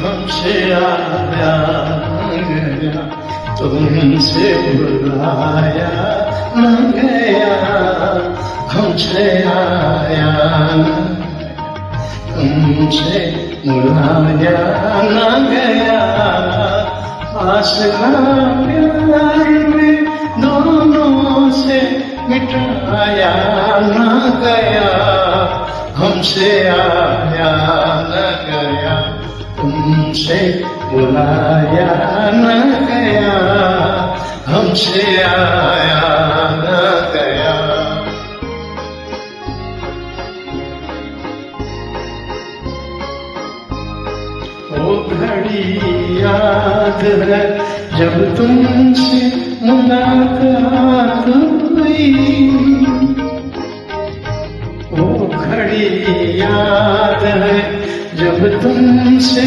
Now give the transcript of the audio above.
हमसे आया गया, तुमसे बुलाया न गया, हमसे आया तुमसे बुलाया न गया, फासला प्यार में दोनों से मिटाया न गया, हमसे आया न गया, तुमसे बुलाया न गया, हमसे आया न गया। वो घड़ी याद है जब तुमसे मुलाकात हुई, वो घड़ी याद है जब तुमसे